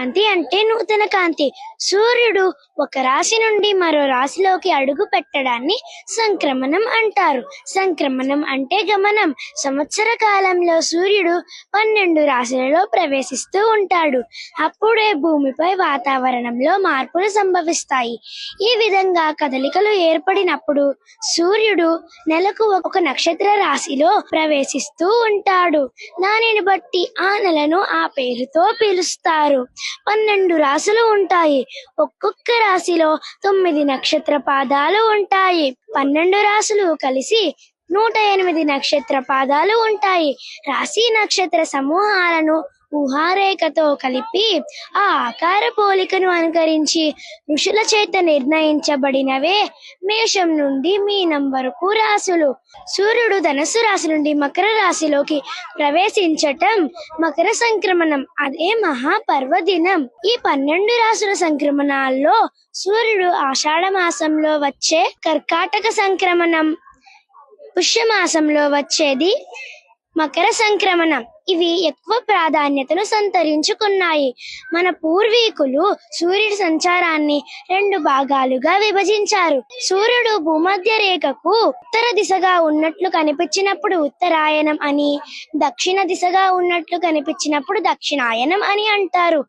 సంక్రాంతి అంటే నూతన కాంతి. సూర్యుడు ఒక రాశి నుండి మరో రాశిలోకి అడుగు పెట్టడాన్ని సంక్రమణం అంటారు. సంక్రమణం అంటే గమనం. సంవత్సర కాలంలో సూర్యుడు 12 రాశులలో ప్రవేశిస్తూ ఉంటాడు. అప్పుడే భూమిపై వాతావరణంలో మార్పులు సంభవిస్తాయి. ఈ విధంగా కదలికలు ఏర్పడినప్పుడు సూర్యుడు నెలకు ఒక నక్షత్ర రాశిలో ప్రవేశిస్తూ ఉంటాడు. దానిని బట్టి ఆ నెలను ఆ పేరుతో పిలుస్తారు. 12 రాశులు ఉంటాయి. ఒక్కొక్క రాశిలో 9 నక్షత్ర పాదాలు ఉంటాయి. 12 రాశులు కలిసి 108 నక్షత్ర పాదాలు ఉంటాయి. రాశి నక్షత్ర సమూహాలను ఊహారేఖతో కలిపి ఆ ఆకార పోలికను అనుకరించి ఋషుల చేత నిర్ణయించబడినవే మేషం నుండి మీనం వరకు రాశులు. సూర్యుడు ధనుస్సు రాశి నుండి మకర రాశిలోకి ప్రవేశించటం మకర సంక్రమణం. అదే మహాపర్వదినం. ఈ 12 రాశుల సంక్రమణాల్లో సూర్యుడు ఆషాఢ మాసంలో వచ్చే కర్కాటక సంక్రమణం, పుష్యమాసంలో వచ్చేది మకర సంక్రమణం. ఇవి ఎక్కువ ప్రాధాన్యతను సంతరించుకున్నాయి. మన పూర్వీకులు సూర్యుడి సంచారాన్ని 2 భాగాలుగా విభజించారు. సూర్యుడు భూమధ్య రేఖకు ఉత్తర దిశగా ఉన్నట్లు కనిపించినప్పుడు ఉత్తరాయణం అని, దక్షిణ దిశగా ఉన్నట్లు కనిపించినప్పుడు దక్షిణాయనం అని అంటారు.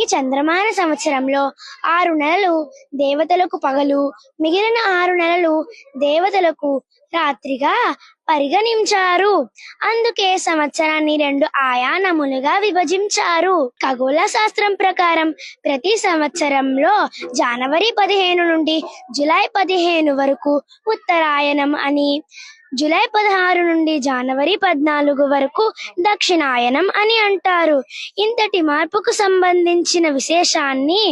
ఈ చంద్రమాన సంవత్సరంలో 6 నెలలు దేవతలకు పగలు, మిగిలిన 6 నెలలు దేవతలకు రాత్రిగా పరిగణించారు. అందుకే సంవత్సరాన్ని 2 ఆయానములుగా విభజించారు. ఖగోళ శాస్త్రం ప్రకారం ప్రతి సంవత్సరంలో జనవరి 15 నుండి జూలై 15 వరకు ఉత్తరాయణం అని, జూలై 16 నుండి జనవరి 14 వరకు దక్షిణాయనం అని అంటారు. ఇంతటి మార్పుకు సంబంధించిన విశేషాన్ని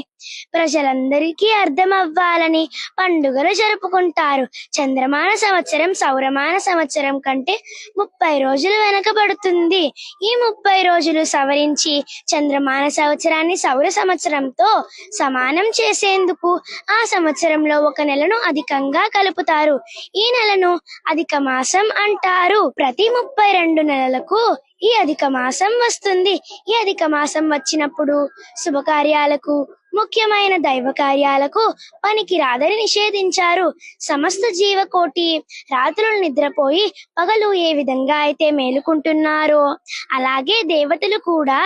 ప్రజలందరికీ అర్థమవ్వాలని పండుగలు జరుపుకుంటారు. చంద్రమాన సంవత్సరం సౌరమాన సంవత్సరం కంటే 30 రోజులు వెనకబడుతుంది. ఈ 30 రోజులు సవరించి చంద్రమాన సంవత్సరాన్ని సౌర సంవత్సరంతో సమానం చేసేందుకు ఆ సంవత్సరంలో ఒక నెలను అధికంగా కలుపుతారు. ఈ నెలను అధిక మాసం అంటారు. ప్రతి 32 నెలలకు ఈ అధిక మాసం వస్తుంది. ఈ అధిక మాసం వచ్చినప్పుడు శుభకార్యాలకు, ముఖ్యమైన దైవ కార్యాలకు పనికి రాదని నిషేధించారు. సమస్త జీవకోటి రాత్రులు నిద్రపోయి పగలు ఏ విధంగా అయితే మేలుకుంటున్నారో అలాగే దేవతలు కూడా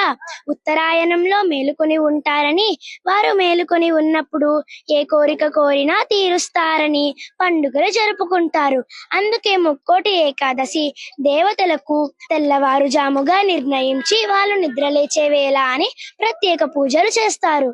ఉత్తరాయణంలో మేలుకొని ఉంటారని, వారు మేలుకొని ఉన్నప్పుడు ఏ కోరిక కోరినా తీరుస్తారని పండుగలు జరుపుకుంటారు. అందుకే ముక్కోటి ఏకాదశి దేవతలకు తెల్లవారుజాముగా నిర్ణయించి వాళ్ళు నిద్రలేచే వేళ అని ప్రత్యేక పూజలు చేస్తారు.